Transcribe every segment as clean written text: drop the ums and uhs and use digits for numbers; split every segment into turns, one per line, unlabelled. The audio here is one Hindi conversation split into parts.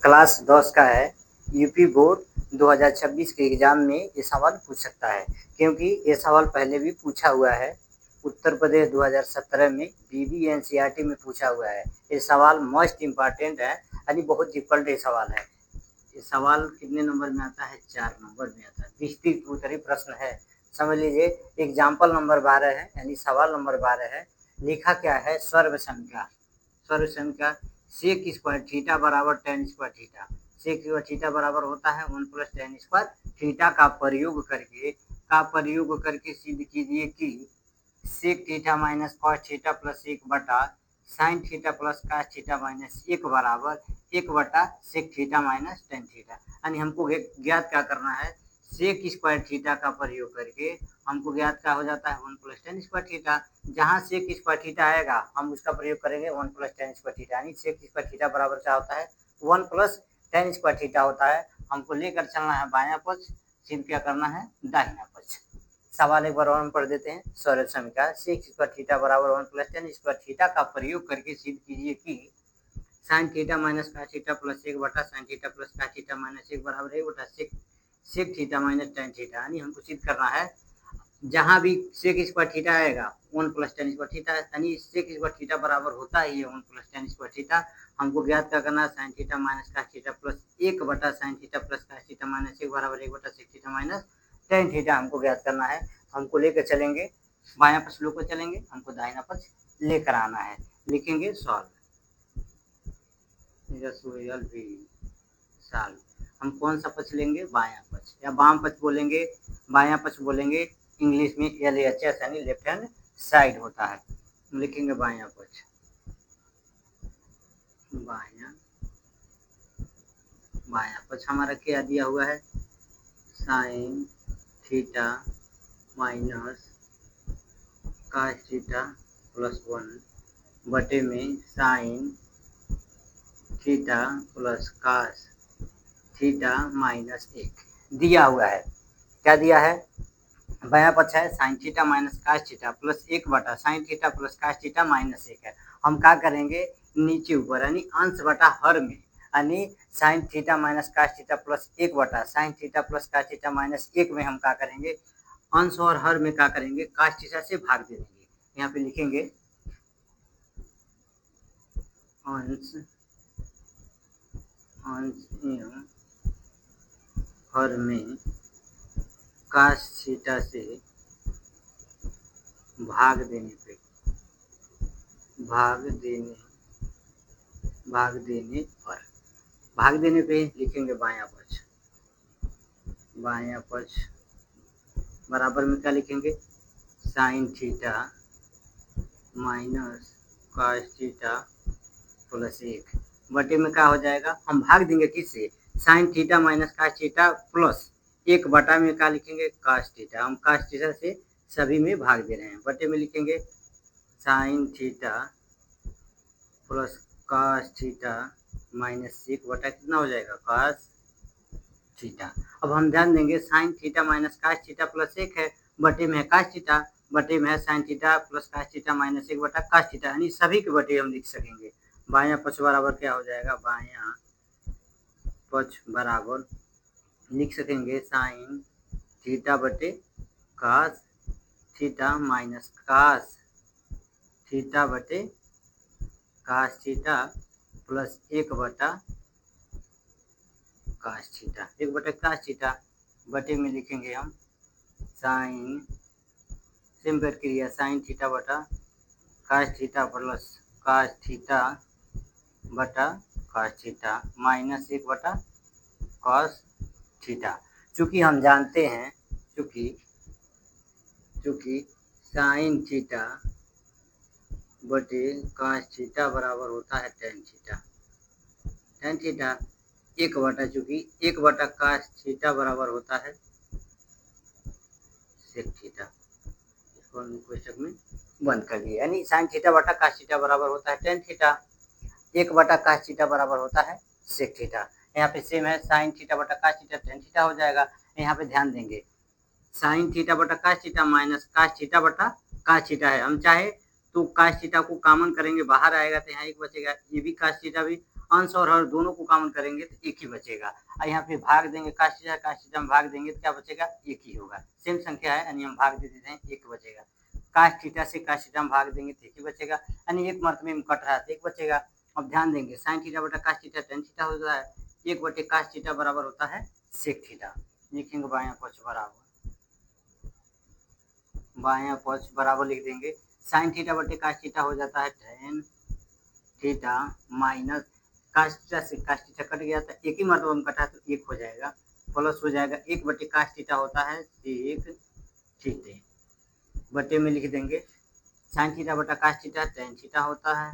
क्लास 10 का है। यूपी बोर्ड 2026 के एग्ज़ाम में ये सवाल पूछ सकता है, क्योंकि ये सवाल पहले भी पूछा हुआ है। उत्तर प्रदेश 2017 में बीबी एनसीईआरटी में पूछा हुआ है। ये सवाल मोस्ट इम्पॉर्टेंट है, यानी बहुत डिफ़िकल्ट ये सवाल है। ये सवाल कितने नंबर में आता है? 4 नंबर में आता है। विस्तृत उत्तरीय प्रश्न है। समझ लीजिए, एग्जाम्पल नंबर 12 है, यानी सवाल नंबर 12 है। लिखा क्या है? सर्वसंख्या। सर्वसंख्या सेक स्क्वायर थीटा बराबर tan square theta. Sec square theta बराबर होता है 1 प्लस टेन स्क्वायर थीटा का प्रयोग करके सिद्ध कीजिए कि sec theta minus cos theta plus 1 बटा sine theta plus cos theta minus 1 बराबर 1 बटा sec theta minus tan theta. यानी हमको ज्ञात क्या करना है? सेक स्क्वायर थीटा का प्रयोग करके हमको ज्ञात क्या हो जाता है? 1 प्लस टेन स्क्वायर थीटा। जहाँ सेक स्क्वायर थीटा आएगा हम उसका प्रयोग करेंगे 1 प्लस टेन स्क्वायर थीटा, यानी सेक स्क्वायर थीटा बराबर क्या होता है? 1 प्लस टेन स्क्वायर थीटा होता है। हमको लेकर चलना है बायां पक्ष, सिर्फ क्या करना है? दाहिना पक्ष। सवाल एक बार और हम पढ़ देते हैं। सर्वसंख्या सेक स्क्वायर थीटा बराबर 1 प्लस टेन स्क्वायर थीटा का प्रयोग करके सिद्ध कीजिए कि sine theta minus cos theta plus 1 बटा sine theta plus cos theta minus 1 बराबर 1 बटा sec theta minus tan theta. यानी हमको सिद्ध करना है जहाँ भी सेक स्क्वायर थीटा आएगा 1 प्लस टेन स्क्वायर थीटा, यानी सेक स्क्वायर थीटा बराबर होता ही है 1 प्लस टेन स्क्वायर थीटा। हमको ज्ञात क्या करना है? Sine theta minus cos theta plus 1 बटा sine theta plus cos theta minus 1 बराबर 1 बटा sec theta minus tan theta हमको ज्ञात करना है। हमको लेकर चलेंगे बायां पक्ष लेकर चलेंगे, हमको दाहिना पक्ष लेकर आना है। लिखेंगे सॉल्व। हम कौन सा पक्ष लेंगे? बायां पक्ष, या वाम पक्ष बोलेंगे, बायां पक्ष बोलेंगे। इंग्लिश में LHS यानी लेफ्ट हैंड साइड होता है। लिखेंगे बायां पक्ष। बायां पक्ष हमारा क्या दिया हुआ है? Sine theta minus cos theta plus 1 बटे में sign theta plus cos theta minus 1 दिया हुआ है। क्या दिया है? बायां पक्ष है sine theta minus cos theta plus 1 बटा sine theta plus cos theta minus 1 है। हम क्या करेंगे? नीचे ऊपर यानी अंश बटा हर में, यानी sign theta minus cos theta plus 1 बटा sine theta plus cos theta minus 1 में हम क्या करेंगे? अंश और हर में क्या करेंगे? कॉस थीटा से भाग दे देंगे। यहाँ पे लिखेंगे अंश एवं हर में कॉस थीटा से भाग देने पे लिखेंगे बायां पक्ष। बायां पक्ष बराबर में क्या लिखेंगे? Sign theta minus cos theta plus 1 बटे में क्या हो जाएगा? हम भाग देंगे किससे? Sign theta minus cos theta plus 1 बटा में क्या लिखेंगे? Cos theta. हम कॉस थीटा से सभी में भाग दे रहे हैं। बटे में लिखेंगे sign theta plus cos theta minus 1 बटा कितना हो जाएगा? Cos theta. अब हम ध्यान देंगे sign theta minus cos theta plus 1 है, बटे में है कॉस थीटा, बटे में है sine theta plus cos theta minus 1 बटा कॉस थीटा, यानी सभी के बटे हम लिख सकेंगे। बायां पक्ष बराबर क्या हो जाएगा? बायां पक्ष बराबर लिख सकेंगे साइन थीटा बटे cos theta minus cos theta बटे कॉस थीटा प्लस 1 बटा कॉस थीटा, 1 बटे कॉस थीटा। बटे में लिखेंगे हम साइन, सेम प्रक्रिया, साइन थीटा बटा cos theta plus cos theta बटा कॉस थीटा माइनस 1 बटा कॉस थीटा। चूँकि हम जानते हैं चूँकि साइन थीटा बटे कॉस थीटा बराबर होता है टेन थीटा। टेन थीटा 1 बटा, चूँकि 1 बटा कॉस थीटा बराबर होता है सेक थीटा। इसको हम कोष्टक में बंद कर दिए, यानी साइन थीटा बटा कॉस थीटा बराबर होता है टेन थीटा। 1 बटा कॉस थीटा बराबर होता है सेक थीटा। यहाँ पे सेम है, साइन थीटा बटा कॉस थीटा टेन थीटा हो जाएगा। यहाँ पे ध्यान देंगे साइन थीटा बटा cos theta minus cos theta बटा कॉस थीटा है। हम चाहे तो कॉस थीटा को कॉमन करेंगे, बाहर आएगा तो यहाँ 1 बचेगा, ये भी कॉस थीटा भी अंश और हर दोनों को कॉमन करेंगे तो एक ही बचेगा। और यहाँ पे भाग देंगे cos थीटा में भाग देंगे तो क्या बचेगा, एक ही होगा। सेम संख्या है यानी हम भाग दे देते हैं, एक बचेगा। cos थीटा से cos थीटा में भाग देंगे तो एक ही बचेगा, यानी एक मरतबे में कट रहा है तो एक बचेगा। अब ध्यान देंगे sin थीटा बटा cos थीटा tan थीटा होता है, एक बटे cos थीटा बराबर होता है sec थीटा। लिखेंगे बायां पक्ष बराबर लिख देंगे sin थीटा बटे cos थीटा हो जाता है tan theta minus cos theta से cos थीटा कट गया था, एक ही मरतबा में कटा तो एक हो जाएगा, प्लस हो जाएगा एक बटे cos थीटा होता है sec थीटा, बटे में लिख देंगे sin थीटा बटा cos थीटा tan थीटा होता है,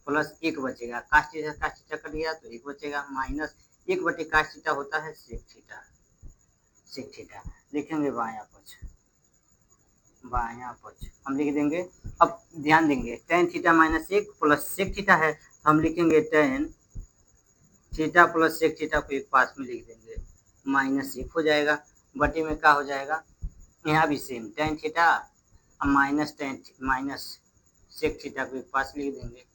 प्लस एक बचेगा cos थीटा कट गया तो एक बचेगा, माइनस एक बटे cos थीटा होता है sec थीटा। लिखेंगे बायां पक्ष हम लिख देंगे। अब ध्यान देंगे tan थीटा माइनस एक प्लस sec थीटा है, तो हम लिखेंगे tan theta plus sec theta को एक पास में लिख देंगे, माइनस एक हो जाएगा, बटे में क्या हो जाएगा, यहाँ भी same tan theta minus sec theta को एक पास लिख देंगे,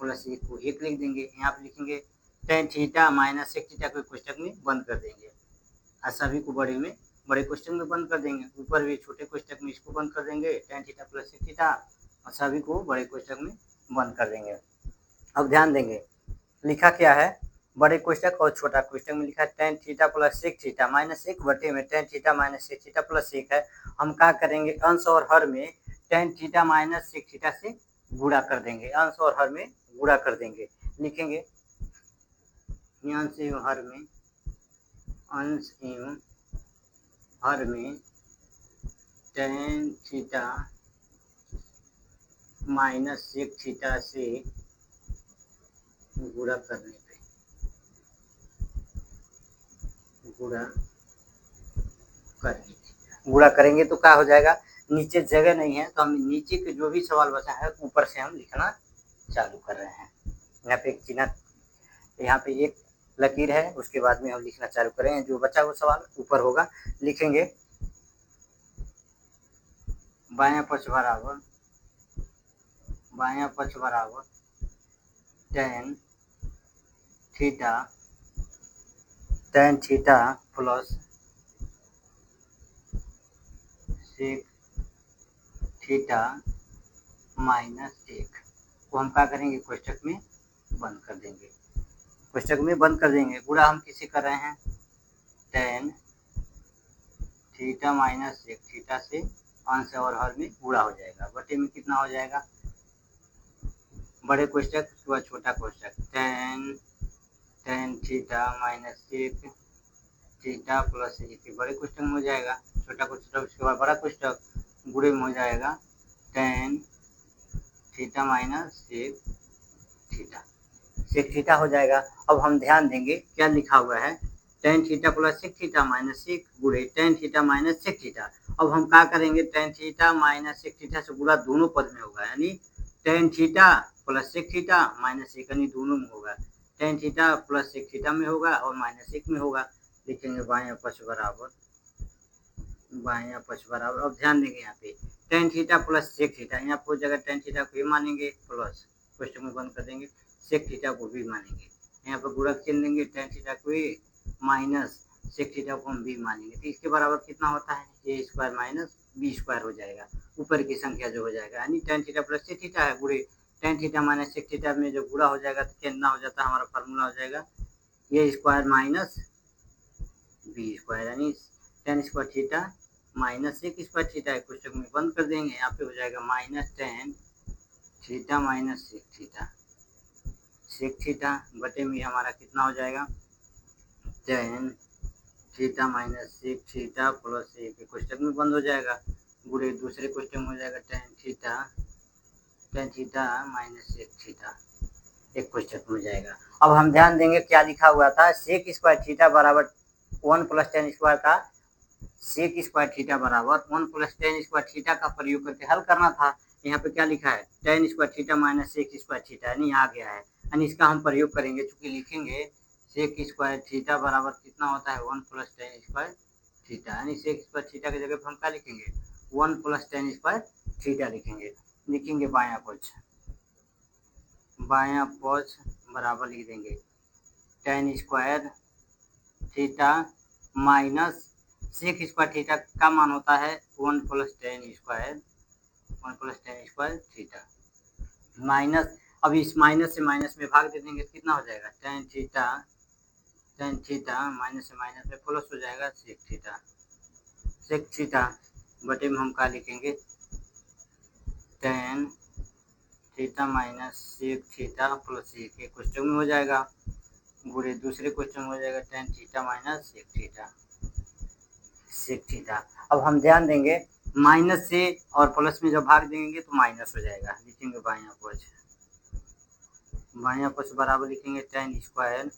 प्लस एक को एक लिख देंगे, यहाँ पे लिखेंगे tan theta minus sec theta को कोष्टक में बंद कर देंगे, और सभी को बड़े कोष्टक में बंद कर देंगे, ऊपर भी छोटे कोष्टक में इसको बंद कर देंगे tan theta plus sec theta, और सभी को बड़े कोष्टक में बंद कर देंगे। अब ध्यान देंगे लिखा क्या है, बड़े कोष्टक और छोटा कोष्टक में लिखा है tan theta plus sec theta minus एक बटे में tan theta minus sec theta plus एक है, हम क्या करेंगे अंश और हर में tan theta minus sec theta से गुणा कर देंगे, अंश और हर में गुणा कर देंगे, लिखेंगे अंश एवं हर में tan theta minus sec theta से गुणा करने पे गुणा करेंगे तो क्या हो जाएगा, नीचे जगह नहीं है तो हम नीचे के जो भी सवाल बचा है ऊपर से हम लिखना चालू कर रहे हैं। यहाँ पे एक चिन्ह, यहाँ पे एक लकीर है, उसके बाद में हम लिखना चालू करें, जो बचा वो सवाल ऊपर होगा। लिखेंगे बायां पक्ष बराबर tan theta plus sec theta minus एक को हम क्या करेंगे कोष्टक में बंद कर देंगे, गुणा हम किसे कर रहे हैं tan theta minus sec theta से, अंश और हर में गुणा हो जाएगा, बटे में कितना हो जाएगा, बड़े कोष्टक उसके बाद छोटा कोष्टक tan theta minus sec theta plus एक बड़े कोष्टक में हो जाएगा, छोटा कोष्टक उसके बाद बड़ा कोष्टक, गुणे में हो जाएगा tan theta minus sec theta हो जाएगा। अब हम ध्यान देंगे क्या लिखा हुआ है, tan theta plus sec theta minus एक गुणे tan theta minus sec theta. अब हम क्या करेंगे tan theta minus sec theta से गुणा दोनों पद में होगा, यानी tan theta plus sec theta minus एक, यानी दोनों में होगा, tan theta plus sec theta में होगा और माइनस एक में होगा। लिखेंगे बायां पक्ष बराबर। अब ध्यान देंगे यहाँ पे tan theta plus sec theta, यहाँ पर जगह tan थीटा को ये मानेंगे प्लस क्वेश्चन में बंद कर देंगे, sec थीटा को भी मानेंगे, यहाँ पर गुणक चिन्ह लेंगे, tan थीटा को ए माइनस sec थीटा को हम बी मानेंगे, तो इसके बराबर कितना होता है ए स्क्वायर माइनस बी स्क्वायर हो जाएगा, ऊपर की संख्या जो हो जाएगा, यानी tan theta plus sec theta है गुणे tan theta minus sec theta में जो गुणा हो जाएगा तो कितना हो जाता है, हमारा फार्मूला हो जाएगा ए स्क्वायर माइनस बी स्क्वायर, यानी tan square theta minus sec square theta है, कोष्टक में बंद कर देंगे, यहाँ पे हो जाएगा minus tan theta minus sec theta बटे में हमारा कितना हो जाएगा tan theta minus sec theta plus एक, कोष्टक में बंद हो जाएगा, गुणे दूसरे कोष्टक में हो जाएगा tan theta minus sec theta, एक कोष्टक में हो जाएगा। अब हम ध्यान देंगे क्या लिखा हुआ था, sec स्क्वायर थीटा बराबर 1 प्लस tan स्क्वायर था, sec स्क्वायर थीटा बराबर 1 प्लस tan स्क्वायर थीटा का प्रयोग करके हल करना था। यहाँ पे क्या लिखा है tan square theta minus sec square theta, यानी आ गया है, यानी इसका हम प्रयोग करेंगे, चूंकि लिखेंगे sec स्क्वायर थीटा बराबर कितना होता है 1 प्लस tan स्क्वायर थीटा, यानी sec स्क्वायर थीटा की जगह पर हम क्या लिखेंगे 1 प्लस tan स्क्वायर थीटा लिखेंगे। लिखेंगे बायां बायां पक्ष बराबर लिख देंगे tan square theta minus sec square theta का मान होता है 1 plus tan square theta minus. अब इस माइनस से माइनस में भाग दे देंगे तो कितना हो जाएगा tan थीटा माइनस से माइनस में प्लस हो जाएगा सेक थीटा बटे में हम क्या लिखेंगे tan theta minus sec theta plus एक क्वेश्चन में हो जाएगा बुरे दूसरे क्वेश्चन में हो जाएगा tan theta minus sec theta. अब हम ध्यान देंगे माइनस से और प्लस में जब भाग देंगे तो माइनस हो जाएगा, लिखेंगे बायां पक्ष बराबर लिखेंगे tan स्क्वायर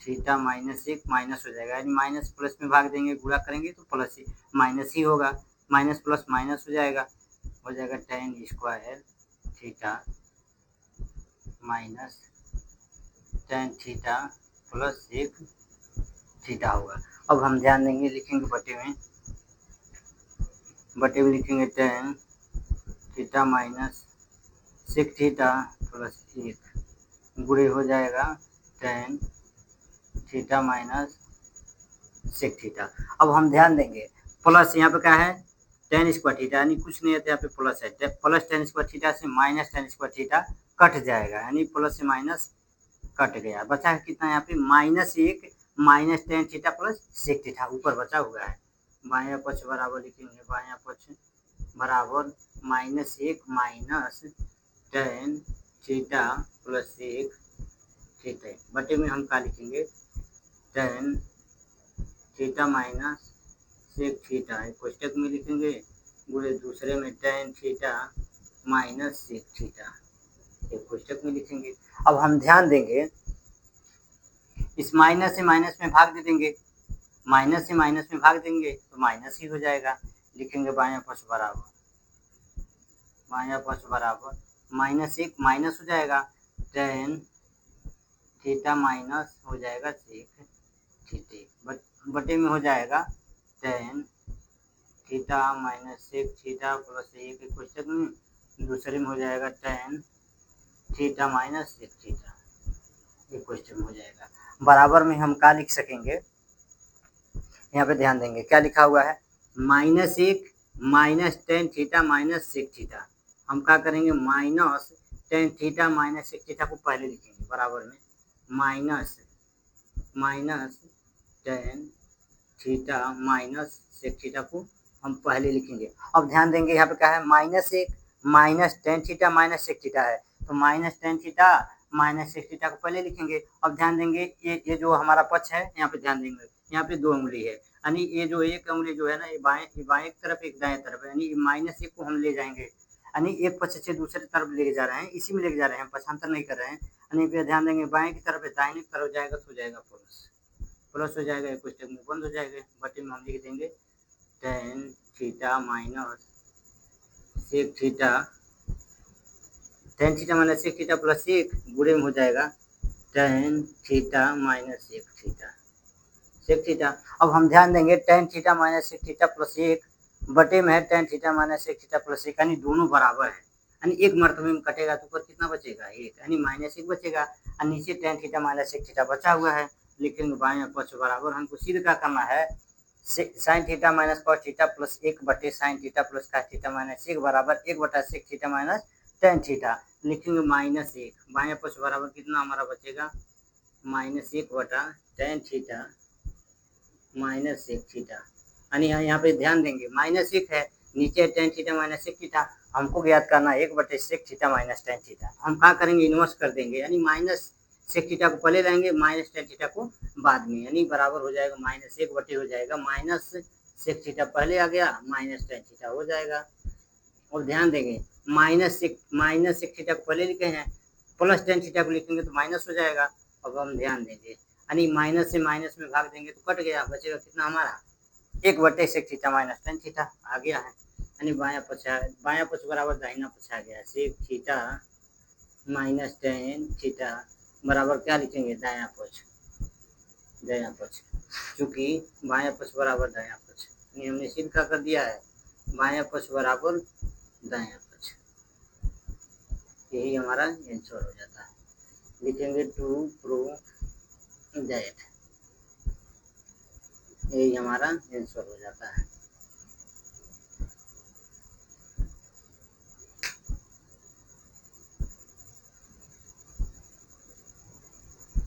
थीटा माइनस एक माइनस हो जाएगा, यानी माइनस प्लस में भाग देंगे गुणा करेंगे तो प्लस माइनस ही होगा, माइनस प्लस माइनस हो जाएगा tan square theta minus tan theta plus एक थीटा होगा। अब हम ध्यान देंगे लिखेंगे बटे में लिखेंगे tan theta minus sec theta plus एक गुणे हो जाएगा tan theta minus sec theta. अब हम ध्यान देंगे प्लस यहाँ पे क्या है tan स्क्वायर थीटा, यानी कुछ नहीं है तो यहाँ पे प्लस है, प्लस tan स्क्वायर थीटा से minus tan square theta cut जाएगा, यानी प्लस से माइनस कट गया, बचा है कितना यहाँ पे माइनस एक minus tan theta plus sec theta ऊपर बचा हुआ है। बायां पक्ष बराबर लिखेंगे बायां पक्ष बराबर माइनस एक माइनस tan थीटा प्लस एक थीटा बटे में हम क्या लिखेंगे tan theta minus sec theta कोष्टक में लिखेंगे गुणे दूसरे में tan theta minus sec theta कोष्टक में लिखेंगे। अब हम ध्यान देंगे इस माइनस से माइनस में भाग दे देंगे, माइनस से माइनस में भाग देंगे तो माइनस ही हो जाएगा, लिखेंगे बायां पक्ष बराबर माइनस एक माइनस हो जाएगा tan थीटा माइनस हो जाएगा सेक थीटा बटे में हो जाएगा tan theta minus sec theta plus एक क्वेश्चन में दूसरे में हो जाएगा tan theta minus sec theta question में हो जाएगा। बराबर में हम क्या लिख सकेंगे, यहाँ पे ध्यान देंगे क्या लिखा हुआ है माइनस एक minus tan theta minus sec theta, हम क्या करेंगे minus tan theta minus sec theta को पहले लिखेंगे बराबर में minus tan theta minus sec theta को हम पहले लिखेंगे। अब ध्यान देंगे यहाँ पे क्या है माइनस एक minus tan theta minus sec theta है तो minus tan theta minus sec theta को पहले लिखेंगे। अब ध्यान देंगे ये जो हमारा पक्ष है यहाँ पे ध्यान देंगे यहाँ पे दो उंगली है, यानी ये जो एक उंगली जो है ना ये बाएं तरफ एक दाएं तरफ है, यानी माइनस एक को हम ले जाएंगे, यानी एक पक्ष से दूसरे तरफ लेके जा रहे हैं, इसी में लेके जा रहे हैं, पक्षांतर नहीं कर रहे हैं, यानी पे ध्यान देंगे बाएं की तरफ है दाहिने की तरफ जाएगा तो हो जाएगा प्लस हो जाएगा क्वेश्चन में बंद हो जाएगा बटे में हम लिख देंगे tan theta minus sec theta tan theta minus sec theta plus एक गुणे में हो जाएगा tan theta minus sec theta. अब हम ध्यान देंगे tan theta minus sec theta plus एक बटे में है tan theta minus sec theta plus एक, यानी दोनों बराबर है, यानी एक मर्तबे में कटेगा तो ऊपर कितना बचेगा एक, यानी माइनस एक बचेगा और नीचे tan theta minus sec theta बचा हुआ है, लिखेंगे बायां पक्ष बराबर हमको सीधे क्या करना है sine theta minus cos theta plus एक बटे sine theta plus cos theta minus एक बराबर एक बटा sec theta minus tan theta, लिखेंगे माइनस एक बायां पक्ष बराबर कितना हमारा बचेगा माइनस एक बटा tan theta minus sec theta, यानी यहाँ पे ध्यान देंगे माइनस एक है नीचे tan theta minus sec theta, हमको ज्ञात करना है एक बटे sec theta minus tan theta, हम क्या करेंगे इन्वर्स कर देंगे, यानी माइनस सेक थीटा को पहले लाएंगे माइनस tan थीटा को बाद में, यानी बराबर हो जाएगा माइनस एक बटे हो जाएगा माइनस सेक थीटा पहले आ गया माइनस tan थीटा हो जाएगा। और ध्यान देंगे माइनस सेक थीटा को पहले लिखे हैं प्लस tan थीटा को लिखेंगे तो माइनस हो जाएगा। अब हम ध्यान देंगे यानी माइनस से माइनस में भाग देंगे तो कट गया, बचेगा कितना हमारा एक बटे sec theta minus tan theta आ गया है, यानी बायां पक्ष बराबर दाहिना पक्ष आ गया sec theta minus tan theta बराबर क्या लिखेंगे दायां पक्ष, क्योंकि बायां पक्ष बराबर दायां पक्ष, यानी हमने सिद्ध क्या कर दिया है बायां पक्ष बराबर दायां पक्ष, यही हमारा आंसर हो जाता है। लिखेंगे टू प्रूव दैट, यही हमारा आंसर हो जाता है।